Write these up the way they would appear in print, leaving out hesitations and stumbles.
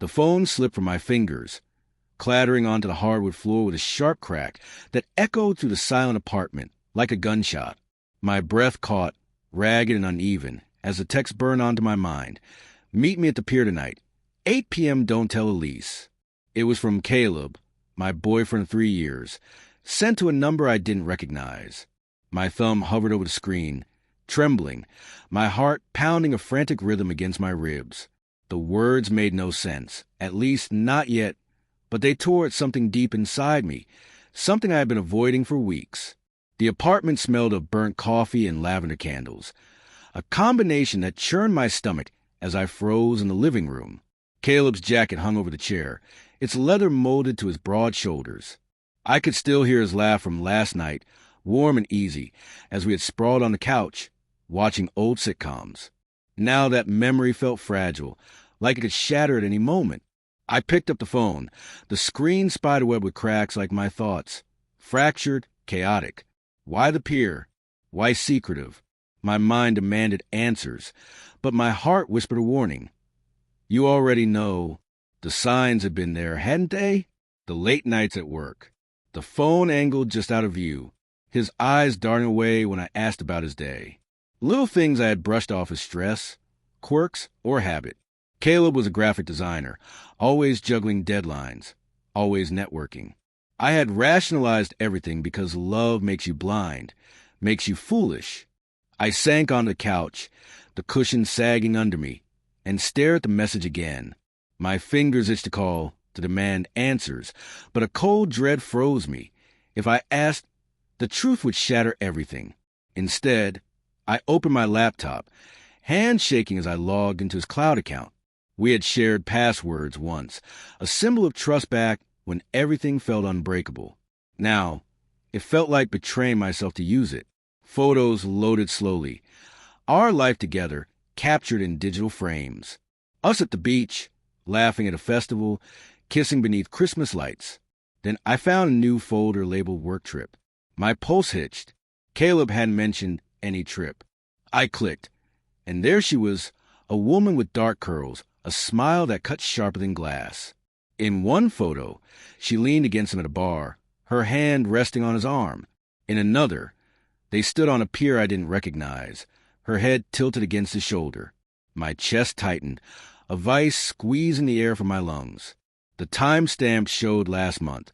The phone slipped from my fingers, clattering onto the hardwood floor with a sharp crack that echoed through the silent apartment like a gunshot. My breath caught, ragged and uneven, as the text burned onto my mind. Meet me at the pier tonight. 8 p.m. Don't tell Elise. It was from Caleb, my boyfriend of 3 years, sent to a number I didn't recognize. My thumb hovered over the screen, trembling, my heart pounding a frantic rhythm against my ribs. The words made no sense, at least not yet, but they tore at something deep inside me, something I had been avoiding for weeks. The apartment smelled of burnt coffee and lavender candles, a combination that churned my stomach as I froze in the living room. Caleb's jacket hung over the chair, its leather molded to his broad shoulders. I could still hear his laugh from last night, warm and easy, as we had sprawled on the couch, watching old sitcoms. Now that memory felt fragile, like it could shatter at any moment. I picked up the phone. The screen spiderweb with cracks like my thoughts. Fractured, chaotic. Why the pier? Why secretive? My mind demanded answers, but my heart whispered a warning. You already know. The signs had been there, hadn't they? The late nights at work. The phone angled just out of view, his eyes darting away when I asked about his day. Little things I had brushed off as stress, quirks, or habit. Caleb was a graphic designer, always juggling deadlines, always networking. I had rationalized everything because love makes you blind, makes you foolish. I sank on the couch, the cushion sagging under me, and stared at the message again. My fingers itched to call, to demand answers, but a cold dread froze me. If I asked, the truth would shatter everything. Instead, I opened my laptop, hands shaking as I logged into his cloud account. We had shared passwords once, a symbol of trust back when everything felt unbreakable. Now, it felt like betraying myself to use it. Photos loaded slowly. Our life together, captured in digital frames. Us at the beach, laughing at a festival, kissing beneath Christmas lights. Then I found a new folder labeled work trip. My pulse hitched. Caleb hadn't mentioned any trip. I clicked, and there she was, a woman with dark curls, a smile that cut sharper than glass. In one photo, she leaned against him at a bar, her hand resting on his arm. In another, they stood on a pier I didn't recognize, her head tilted against his shoulder. My chest tightened, a vice squeezing the air from my lungs. The timestamp showed last month,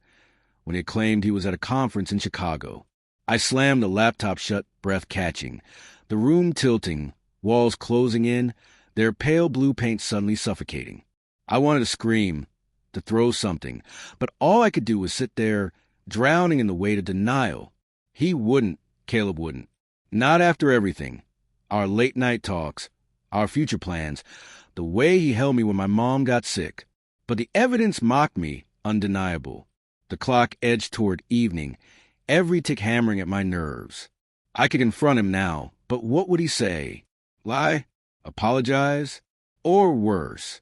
when he claimed he was at a conference in Chicago. I slammed the laptop shut, breath catching, the room tilting, walls closing in, their pale blue paint suddenly suffocating. I wanted to scream, to throw something, but all I could do was sit there, drowning in the weight of denial. He wouldn't, Caleb wouldn't. Not after everything. Our late-night talks, our future plans, the way he held me when my mom got sick. But the evidence mocked me, undeniable. The clock edged toward evening, every tick hammering at my nerves. I could confront him now, but what would he say? Lie? Apologize? Or worse,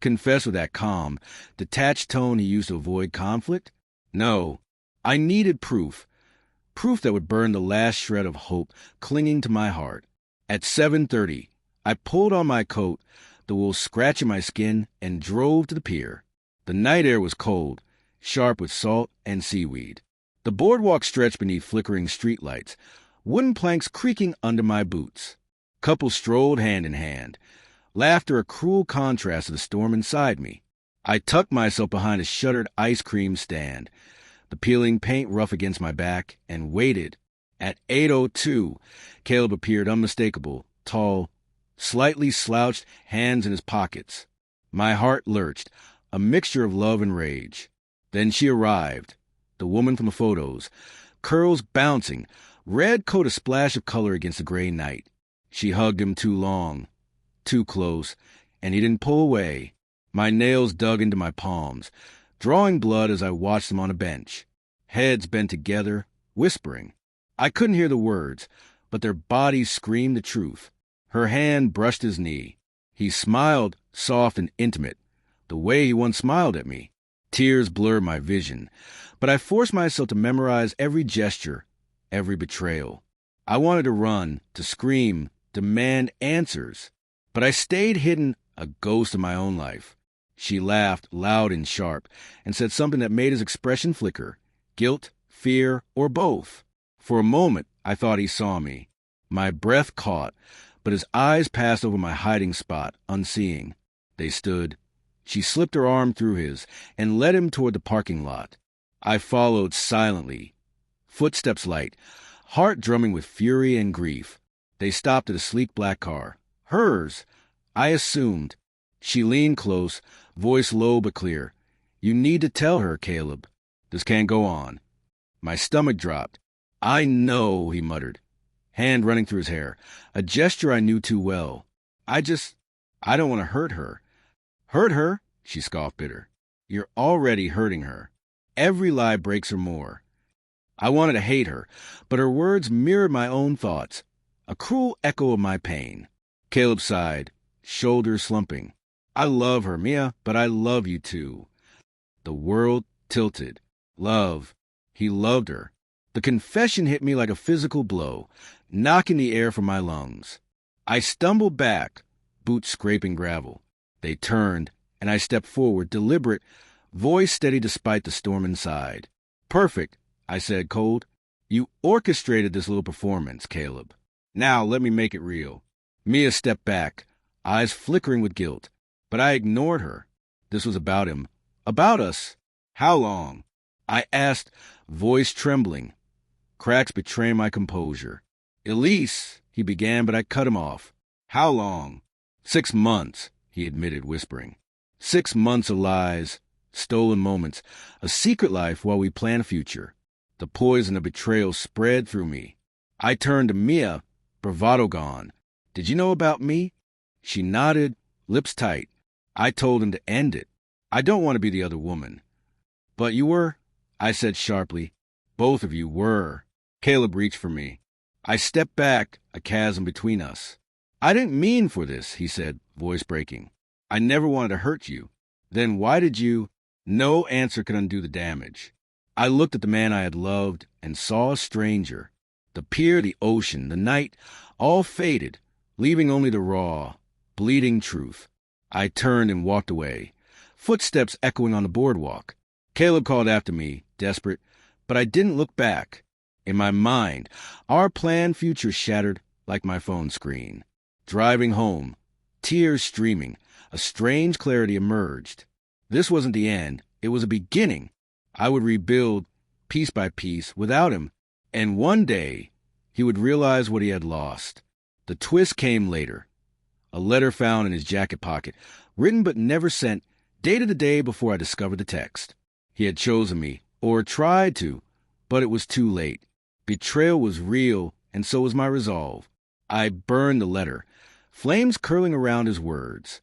confess with that calm, detached tone he used to avoid conflict? No, I needed proof. Proof that would burn the last shred of hope clinging to my heart. At 7:30, I pulled on my coat, the wool scratching my skin, and drove to the pier. The night air was cold, sharp with salt and seaweed. The boardwalk stretched beneath flickering streetlights, wooden planks creaking under my boots. Couples strolled hand in hand, laughter a cruel contrast to the storm inside me. I tucked myself behind a shuttered ice cream stand, the peeling paint rough against my back, and waited. At 8:02, Caleb appeared unmistakable, tall, slightly slouched, hands in his pockets. My heart lurched, a mixture of love and rage. Then she arrived, the woman from the photos, curls bouncing, red coat a splash of color against the gray night. She hugged him too long, too close, and he didn't pull away. My nails dug into my palms, drawing blood as I watched them on a bench. Heads bent together, whispering. I couldn't hear the words, but their bodies screamed the truth. Her hand brushed his knee. He smiled, soft and intimate, the way he once smiled at me. Tears blurred my vision, but I forced myself to memorize every gesture, every betrayal. I wanted to run, to scream, demand answers, but I stayed hidden, a ghost of my own life. She laughed, loud and sharp, and said something that made his expression flicker. Guilt, fear, or both. For a moment, I thought he saw me. My breath caught, but his eyes passed over my hiding spot, unseeing. They stood. She slipped her arm through his and led him toward the parking lot. I followed silently. Footsteps light, heart drumming with fury and grief. They stopped at a sleek black car. Hers, I assumed. She leaned close, voice low but clear. You need to tell her, Caleb. This can't go on. My stomach dropped. I know, he muttered, hand running through his hair, a gesture I knew too well. I don't want to hurt her. Hurt her? She scoffed bitter. You're already hurting her. Every lie breaks her more. I wanted to hate her, but her words mirrored my own thoughts, a cruel echo of my pain. Caleb sighed, shoulders slumping. I love her, Mia, but I love you too. The world tilted. Love. He loved her. The confession hit me like a physical blow, knocking the air from my lungs. I stumbled back, boots scraping gravel. They turned, and I stepped forward, deliberate, voice steady despite the storm inside. Perfect, I said cold. You orchestrated this little performance, Caleb. Now let me make it real. Mia stepped back, eyes flickering with guilt. But I ignored her. This was about him. About us. How long? I asked, voice trembling. Cracks betraying my composure. Elise, he began, but I cut him off. How long? 6 months, he admitted, whispering. 6 months of lies, stolen moments, a secret life while we plan a future. The poison of betrayal spread through me. I turned to Mia, bravado gone. Did you know about me? She nodded, lips tight. I told him to end it. I don't want to be the other woman. But you were, I said sharply. Both of you were. Caleb reached for me. I stepped back, a chasm between us. I didn't mean for this, he said, voice breaking. I never wanted to hurt you. Then why did you? No answer could undo the damage. I looked at the man I had loved and saw a stranger. The pier, the ocean, the night, all faded, leaving only the raw, bleeding truth. I turned and walked away, footsteps echoing on the boardwalk. Caleb called after me, desperate, but I didn't look back. In my mind, our planned future shattered like my phone screen. Driving home, tears streaming, a strange clarity emerged. This wasn't the end. It was a beginning. I would rebuild, piece by piece, without him, and one day he would realize what he had lost. The twist came later. A letter found in his jacket pocket, written but never sent, dated the day before I discovered the text. He had chosen me, or tried to, but it was too late. Betrayal was real, and so was my resolve. I burned the letter, flames curling around his words.